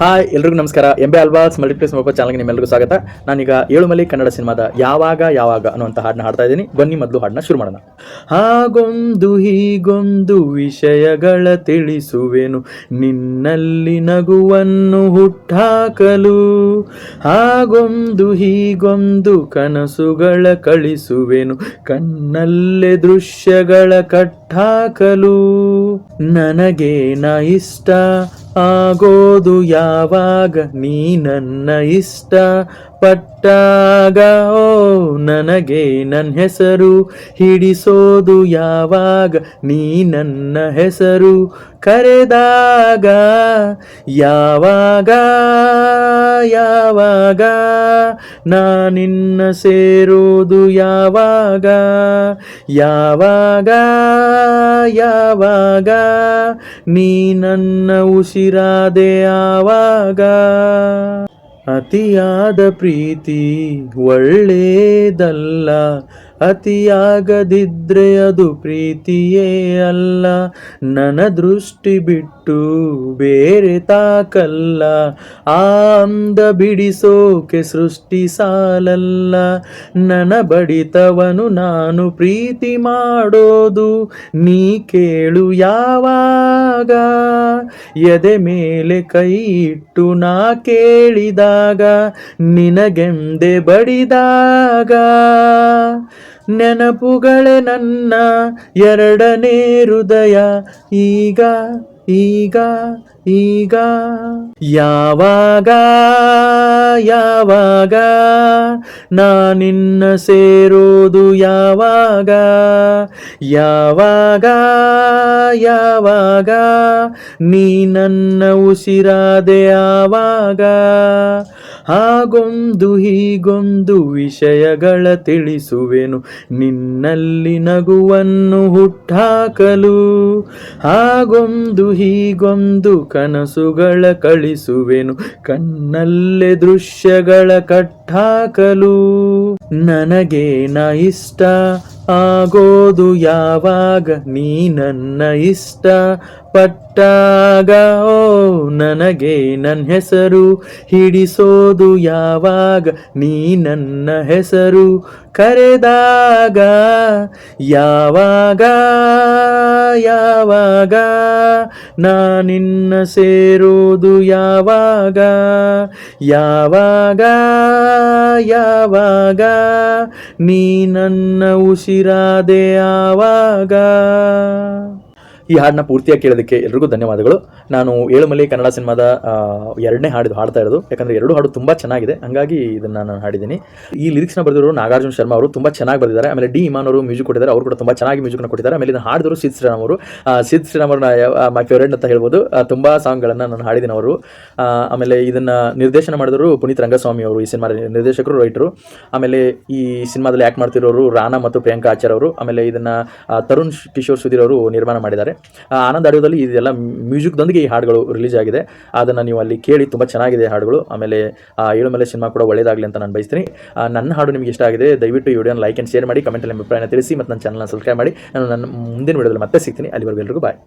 Hi ಎಲ್ರಿಗೂ ನಮಸ್ಕಾರ. ಎಂಬೆ ಆಲ್ಬಾಸ್ multiplex mobile ಚಾನಲ್ಗೆ ನಿಮ್ಮೆಲ್ಲರಿಗೂ ಸ್ವಾಗತ. ನಾನೀಗ ಏಳುಮಲೆ ಕನ್ನಡ ಸಿನಿಮಾದ ಯಾವಾಗ ಯಾವಾಗ ಅನ್ನುವಂಥ ಹಾಡನ್ನ ಹಾಡ್ತಾ ಇದ್ದೀನಿ. ಬನ್ನಿ ಮೊದಲು ಹಾಡನ್ನ ಶುರು ಮಾಡೋಣ. ಹಾಗೊಂದು ಹೀಗೊಂದು ವಿಷಯಗಳ ತಿಳಿಸುವೆನು, ನಿನ್ನಲ್ಲಿ ನಗುವನ್ನು ಹುಟ್ಟಾಕಲು. ಹಾಗೊಂದು ಹೀಗೊಂದು ಕನಸುಗಳ ಕಳಿಸುವೆನು, ಕಣ್ಣಲ್ಲೇ ದೃಶ್ಯಗಳ ಕಟ್ಟಾಕಲು. ನನಗೇನ ಇಷ್ಟ ಆಗೋದು ಯಾವಾಗ, ನೀ ನನ್ನ ಇಷ್ಟ ಪಟ್ಟಾಗ. ಓ ನನಗೆ ನನ್ನ ಹೆಸರು ಹಿಡಿಸೋದು ಯಾವಾಗ, ನೀ ನನ್ನ ಹೆಸರು ಕರೆದಾಗ. ಯಾವಾಗ ಯಾವಾಗ ನಾನಿನ್ನ ಸೇರೋದು ಯಾವಾಗ, ಯಾವಾಗ ಯಾವಾಗ ನೀ ನನ್ನ ಉಸಿರಾದೆ ಆವಾಗ. ಅತಿಯಾದ ಪ್ರೀತಿ ಒಳ್ಳೆಯದಲ್ಲ, ಅತಿಯಾಗದಿದ್ರೆ ಅದು ಪ್ರೀತಿಯೇ ಅಲ್ಲ. ನನ್ನ ದೃಷ್ಟಿ ಬಿಟ್ಟು ಬೇರೆ ತಾಕಲ್ಲ, ಆ ಅಂದ ಬಿಡಿಸೋಕೆ ಸೃಷ್ಟಿ ಸಾಲಲ್ಲ. ನನ್ನ ಬಡಿತವನು ನಾನು ಪ್ರೀತಿ ಮಾಡೋದು, ನೀ ಕೇಳು ಯಾವಾಗ. ಎದೆ ಮೇಲೆ ಕೈ ಇಟ್ಟು ನಾ ಕೇಳಿದಾಗ, ನಿನಗೆಂದೆ ಬಡಿದಾಗ. ನೆನಪುಗಳೇ ನನ್ನ ಎರಡನೇ ಹೃದಯ, ಈಗ ಈಗ ಈಗ. ಯಾವಾಗ ಯಾವಾಗ ನಾನಿನ್ನ ಸೇರೋದು ಯಾವಾಗ, ಯಾವಾಗ ಯಾವಾಗ ನೀ ನನ್ನ ಉಸಿರಾದೆ ಆವಾಗ. ಹಾಗೊಂದು ಹೀಗೊಂದು ವಿಷಯಗಳ ತಿಳಿಸುವೆನು, ನಿನ್ನಲ್ಲಿ ನಗುವನ್ನು ಹುಟ್ಟಾಕಲು. ಹಾಗೊಂದು ಹೀಗೊಂದು ಕನಸುಗಳ ಕಳಿಸುವೆನು, ಕಣ್ಣಲ್ಲೇ ದೃಶ್ಯಗಳ ಕಟ್ಟಾಕಲು. ನನಗೇನ ಇಷ್ಟ ಆಗೋದು ಯಾವಾಗ, ನೀ ನನ್ನ ಇಷ್ಟ ಪಟ್ಟಾಗ. ಓ ನನಗೆ ನನ್ನ ಹೆಸರು ಹಿಡಿಸೋದು ಯಾವಾಗ, ನೀ ನನ್ನ ಹೆಸರು ಕರೆದಾಗ. ಯಾವಾಗ ಯಾವಾಗ ನಾನಿನ್ನ ಸೇರೋದು ಯಾವಾಗ, ಯಾವಾಗ ಯಾವಾಗ ನೀ ನನ್ನ ಉಸಿರಾದೆ ಆವಾಗ. ಈ ಹಾಡನ್ನ ಪೂರ್ತಿಯಾಗಿ ಕೇಳೋದಕ್ಕೆ ಎಲ್ರಿಗೂ ಧನ್ಯವಾದಗಳು. ನಾನು ಏಳುಮಲೆ ಕನ್ನಡ ಸಿನಿಮಾದ ಎರಡನೇ ಹಾಡ್ತಾ ಇರೋದು, ಯಾಕಂದರೆ ಎರಡು ಹಾಡು ತುಂಬ ಚೆನ್ನಾಗಿದೆ, ಹಂಗಾಗಿ ಇದನ್ನು ನಾನು ಹಾಡಿದ್ದೀನಿ. ಈ ಲಿರಿಕ್ಸ್ನ ಬರೆದಿರೋರು ನಾಗಾರ್ಜುನ ಶರ್ಮಾ ಅವರು ತುಂಬ ಚೆನ್ನಾಗಿ ಬರೆದಿದ್ದಾರೆ. ಆಮೇಲೆ ಡಿ ಇಮಾನ್ ಅವರು ಮ್ಯೂಸಿಕ್ ಕೊಟ್ಟಿದ್ದಾರೆ, ಅವರು ಕೂಡ ತುಂಬ ಚೆನ್ನಾಗಿ ಮ್ಯೂಸಿಕ್ನ ಕೊಟ್ಟಿದ್ದಾರೆ. ಆಮೇಲೆ ಇದನ್ನು ಹಾಡಿದವರು ಸಿದ್ ಶ್ರೀರಾಮ್ ಅವರು. ಸಿದ್ ಶ್ರೀರಾಮ್ ಅವ್ರನ್ನ ಮೈ ಫೇವ್ರೇಟ್ ಅಂತ ಹೇಳ್ಬೋದು. ತುಂಬ ಸಾಂಗ್ಗಳನ್ನು ನಾನು ಹಾಡಿದ್ದೀನಿ ಅವರು. ಆಮೇಲೆ ಇದನ್ನು ನಿರ್ದೇಶನ ಮಾಡಿದವರು ಪುನೀತ್ ರಂಗಸ್ವಾಮಿ ಅವರು, ಈ ಸಿನಿಮಾ ನಿರ್ದೇಶಕರು, ರೈಟರು. ಆಮೇಲೆ ಈ ಸಿನಿಮಾದಲ್ಲಿ ಆ್ಯಕ್ಟ್ ಮಾಡ್ತಿರೋರು ರಾನಾ ಮತ್ತು ಪ್ರಿಯಾಂಕಾ ಆಚಾರ್ ಅವರು. ಆಮೇಲೆ ಇದನ್ನು ತರುಣ್ ಕಿಶೋರ್ ಸುಧೀರ್ ಅವರು ನಿರ್ಮಾಣ ಮಾಡಿದ್ದಾರೆ. ಆನಂದ್ ಆಡಿಯೋದಲ್ಲಿ ಇದೆಲ್ಲ ಮ್ಯೂಸಿಕ್ದೊಂದಿಗೆ ಈ ಹಾಡುಗಳು ರಿಲೀಸ್ ಆಗಿದೆ, ಅದನ್ನು ನೀವು ಅಲ್ಲಿ ಕೇಳಿ. ತುಂಬ ಚೆನ್ನಾಗಿದೆ ಹಾಡುಗಳು. ಆಮೇಲೆ ಏಳುಮಲೆ ಸಿನಿಮಾ ಕೂಡ ಒಳ್ಳೆಯದಾಗಲಿ ಅಂತ ನಾನು ಬಯಸ್ತೀನಿ. ನನ್ನ ಹಾಡು ನಿಮಗೆ ಇಷ್ಟ ಆಗಿದೆ, ದಯವಿಟ್ಟು ಈ ವಿಡಿಯೋನ ಲೈಕ್ ಆ್ಯಂಡ್ ಶೇರ್ ಮಾಡಿ, ಕಮೆಂಟಲ್ಲಿ ನಿಮ್ಮ ಅಭಿಪ್ರಾಯನ ತಿಳಿಸಿ, ಮತ್ತು ನನ್ನ ಚಾನಲ್ನ ಸಬ್ಸ್ಕ್ರೈಬ್ ಮಾಡಿ. ನಾನು ನನ್ನ ಮುಂದಿನ ವಿಡಿಯೋದಲ್ಲಿ ಮತ್ತೆ ಸಿಗ್ತೀನಿ. ಅಲ್ಲಿವರೆಗೂ ಎಲ್ರಿಗೂ ಬಾಯ್.